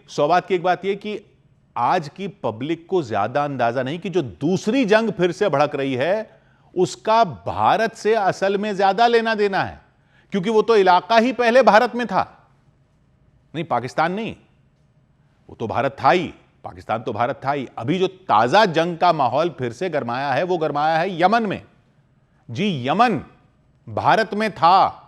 सौभाग्य की एक बात यह कि आज की पब्लिक को ज्यादा अंदाजा नहीं कि जो दूसरी जंग फिर से भड़क रही है उसका भारत से असल में ज्यादा लेना देना है, क्योंकि वो तो इलाका ही पहले भारत में था। नहीं, पाकिस्तान नहीं, वो तो भारत था ही, पाकिस्तान तो भारत था ही। अभी जो ताजा जंग का माहौल फिर से गरमाया है वो गरमाया है यमन में। जी, यमन भारत में था,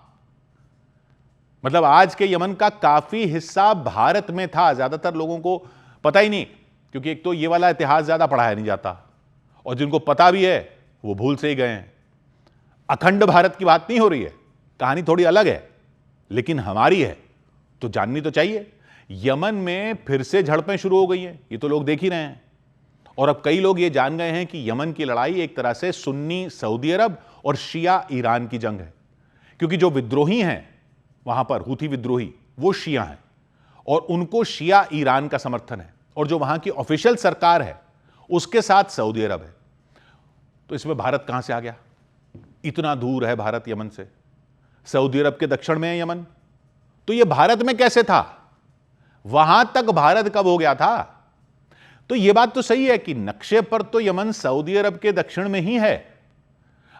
मतलब आज के यमन का काफी हिस्सा भारत में था। ज्यादातर लोगों को पता ही नहीं, क्योंकि एक तो ये वाला इतिहास ज्यादा पढ़ाया नहीं जाता, और जिनको पता भी है वो भूल से ही गए हैं। अखंड भारत की बात नहीं हो रही है, कहानी थोड़ी अलग है, लेकिन हमारी है तो जाननी तो चाहिए। यमन में फिर से झड़पें शुरू हो गई हैं, ये तो लोग देख ही रहे हैं। और अब कई लोग ये जान गए हैं कि यमन की लड़ाई एक तरह से सुन्नी सऊदी अरब और शिया ईरान की जंग है, क्योंकि जो विद्रोही हैं वहां पर, हूथी विद्रोही, वो शिया हैं और उनको शिया ईरान का समर्थन है, और जो वहां की ऑफिशियल सरकार है उसके साथ सऊदी अरब है। तो इसमें भारत कहां से आ गया? इतना दूर है भारत यमन से, सऊदी अरब के दक्षिण में है यमन, तो यह भारत में कैसे था? वहां तक भारत कब हो गया था? तो यह बात तो सही है कि नक्शे पर तो यमन सऊदी अरब के दक्षिण में ही है।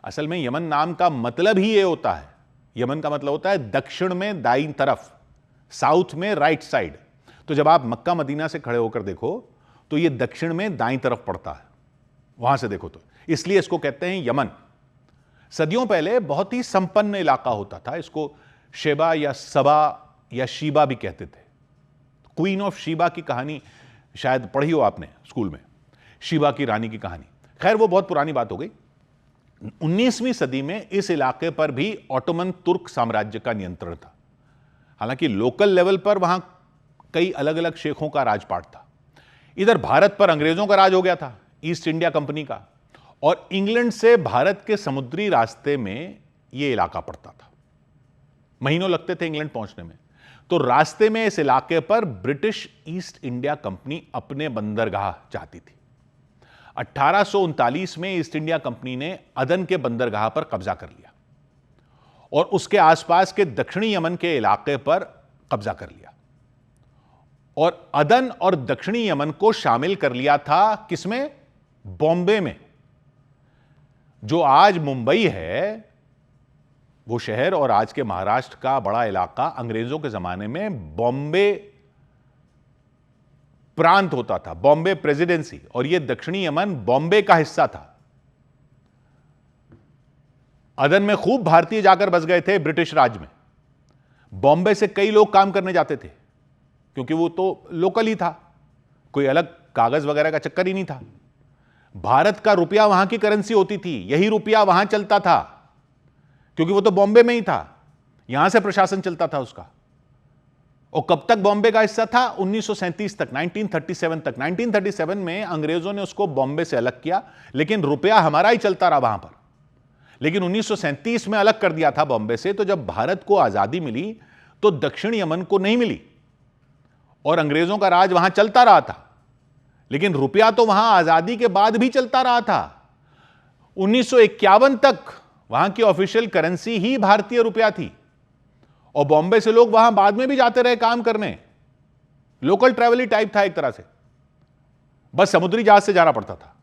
असल में यमन नाम का मतलब ही यह होता है, यमन का मतलब होता है दक्षिण में दाईं तरफ, साउथ में राइट साइड। तो जब आप मक्का मदीना से खड़े होकर देखो तो यह दक्षिण में दाईं तरफ पड़ता है, वहां से देखो तो, इसलिए इसको कहते हैं यमन। सदियों पहले बहुत ही संपन्न इलाका होता था, इसको शेबा या सबा या शीबा भी कहते थे। क्वीन ऑफ शीबा की कहानी शायद पढ़ी हो आपने स्कूल में, शीबा की रानी की कहानी। खैर वो बहुत पुरानी बात हो गई। 19वीं सदी में इस इलाके पर भी ऑटोमन तुर्क साम्राज्य का नियंत्रण था। हालांकि लोकल लेवल पर वहां कई अलग अलग शेखों का राजपाट था। इधर भारत पर अंग्रेजों का राज हो गया था, ईस्ट इंडिया कंपनी का, और इंग्लैंड से भारत के समुद्री रास्ते में यह इलाका पड़ता था। महीनों लगते थे इंग्लैंड पहुंचने में। तो रास्ते में इस इलाके पर ब्रिटिश ईस्ट इंडिया कंपनी अपने बंदरगाह चाहती थी। 1839 में ईस्ट इंडिया कंपनी ने अदन के बंदरगाह पर कब्जा कर लिया और उसके आसपास के दक्षिणी यमन के इलाके पर कब्जा कर लिया, और अदन और दक्षिणी यमन को शामिल कर लिया था किसमें? बॉम्बे में। जो आज मुंबई है वो शहर और आज के महाराष्ट्र का बड़ा इलाका अंग्रेजों के जमाने में बॉम्बे प्रांत होता था, बॉम्बे प्रेसिडेंसी, और यह दक्षिणी यमन बॉम्बे का हिस्सा था। अदन में खूब भारतीय जाकर बस गए थे ब्रिटिश राज में। बॉम्बे से कई लोग काम करने जाते थे, क्योंकि वो तो लोकल ही था, कोई अलग कागज वगैरह का चक्कर ही नहीं था। भारत का रुपया वहां की करेंसी होती थी, यही रुपया वहां चलता था, क्योंकि वो तो बॉम्बे में ही था, यहां से प्रशासन चलता था उसका। और कब तक बॉम्बे का हिस्सा था? 1937 तक, 1937 तक। 1937 में अंग्रेजों ने उसको बॉम्बे से अलग किया, लेकिन रुपया हमारा ही चलता रहा वहां पर। लेकिन 1937 में अलग कर दिया था बॉम्बे से। तो जब भारत को आजादी मिली तो दक्षिण यमन को नहीं मिली, और अंग्रेजों का राज वहां चलता रहा था, लेकिन रुपया तो वहां आजादी के बाद भी चलता रहा था। 1951 तक वहां की ऑफिशियल करेंसी ही भारतीय रुपया थी, और बॉम्बे से लोग वहां बाद में भी जाते रहे काम करने। लोकल ट्रैवल ही टाइप था एक तरह से, बस समुद्री जहाज से जाना पड़ता था।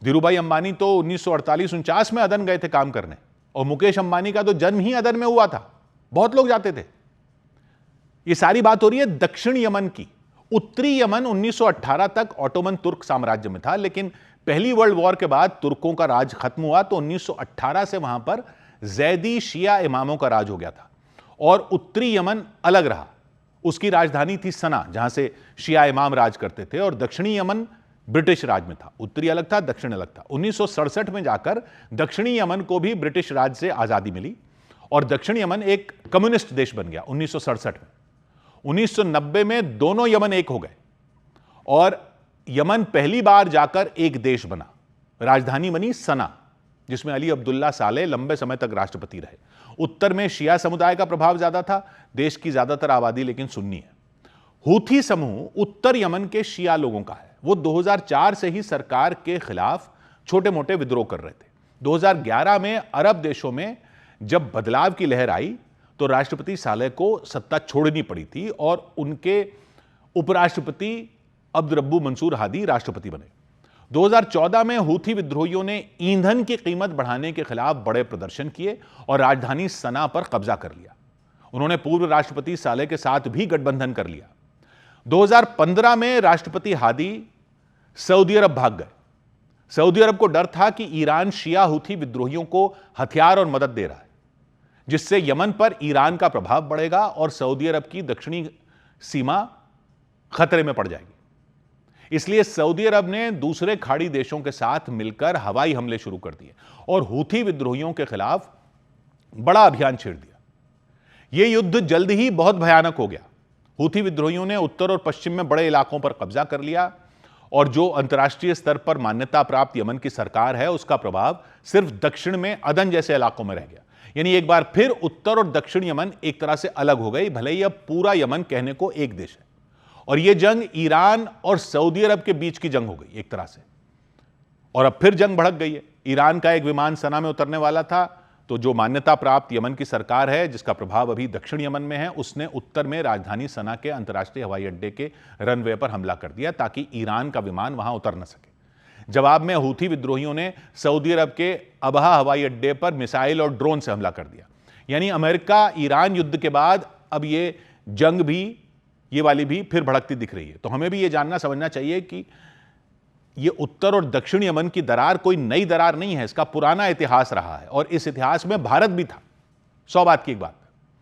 धीरूभाई अंबानी तो 1948-49 में अदन गए थे काम करने, और मुकेश अंबानी का तो जन्म ही अदन में हुआ था, बहुत लोग जाते थे। यह सारी बात हो रही है दक्षिण यमन की। उत्तरी यमन 1918 तक ऑटोमन तुर्क साम्राज्य में था, लेकिन पहली वर्ल्ड वॉर के बाद तुर्कों का राज खत्म हुआ, तो 1918 से वहां पर जैदी शिया इमामों का राज हो गया था, और उत्तरी यमन अलग रहा। उसकी राजधानी थी सना, जहां से शिया इमाम राज करते थे, और दक्षिणी यमन ब्रिटिश राज में था। उत्तरी अलग था, दक्षिण अलग था। 1967 में जाकर दक्षिणी यमन को भी ब्रिटिश राज से आजादी मिली, और दक्षिण यमन एक कम्युनिस्ट देश बन गया 1967 में। 1990 में दोनों यमन एक हो गए, और यमन पहली बार जाकर एक देश बना। राजधानी बनी सना, जिसमें अली अब्दुल्ला सालेह लंबे समय तक राष्ट्रपति रहे। उत्तर में शिया समुदाय का प्रभाव ज्यादा था, देश की ज्यादातर आबादी लेकिन सुन्नी है। हूथी समूह उत्तर यमन के शिया लोगों का है। वो 2004 से ही सरकार के खिलाफ छोटे मोटे विद्रोह कर रहे थे। 2011 में अरब देशों में जब बदलाव की लहर आई तो राष्ट्रपति सालेह को सत्ता छोड़नी पड़ी थी, और उपराष्ट्रपति अब्द रब्बू मंसूर हादी राष्ट्रपति बने। 2014 में हूथी विद्रोहियों ने ईंधन की कीमत बढ़ाने के खिलाफ बड़े प्रदर्शन किए और राजधानी सना पर कब्जा कर लिया। उन्होंने पूर्व राष्ट्रपति सालेह के साथ भी गठबंधन कर लिया। 2015 में राष्ट्रपति हादी सऊदी अरब भाग गए। सऊदी अरब को डर था कि ईरान शिया हूथी विद्रोहियों को हथियार और मदद दे रहा है, जिससे यमन पर ईरान का प्रभाव बढ़ेगा और सऊदी अरब की दक्षिणी सीमा खतरे में पड़ जाएगी। इसलिए सऊदी अरब ने दूसरे खाड़ी देशों के साथ मिलकर हवाई हमले शुरू कर दिए और हूथी विद्रोहियों के खिलाफ बड़ा अभियान छेड़ दिया। यह युद्ध जल्द ही बहुत भयानक हो गया। हूथी विद्रोहियों ने उत्तर और पश्चिम में बड़े इलाकों पर कब्जा कर लिया और जो अंतर्राष्ट्रीय स्तर पर मान्यता प्राप्त यमन की सरकार है, उसका प्रभाव सिर्फ दक्षिण में अदन जैसे इलाकों में रह गया। यानी एक बार फिर उत्तर और दक्षिण यमन एक तरह से अलग हो गई, भले ही अब पूरा यमन कहने को एक देश है। और यह जंग ईरान और सऊदी अरब के बीच की जंग हो गई एक तरह से। और अब फिर जंग भड़क गई है। ईरान का एक विमान सना में उतरने वाला था, तो जो मान्यता प्राप्त यमन की सरकार है, जिसका प्रभाव अभी दक्षिण यमन में है, उसने उत्तर में राजधानी सना के अंतर्राष्ट्रीय हवाई अड्डे के रनवे पर हमला कर दिया ताकि ईरान का विमान वहां उतर न सके। जवाब में हूथी विद्रोहियों ने सऊदी अरब के अबहा हवाई अड्डे पर मिसाइल और ड्रोन से हमला कर दिया। यानी अमेरिका ईरान युद्ध के बाद अब ये जंग भी, ये वाली भी फिर भड़कती दिख रही है। तो हमें भी ये जानना समझना चाहिए कि ये उत्तर और दक्षिण यमन की दरार कोई नई दरार नहीं है, इसका पुराना इतिहास रहा है और इस इतिहास में भारत भी था। 100 बात की एक बात।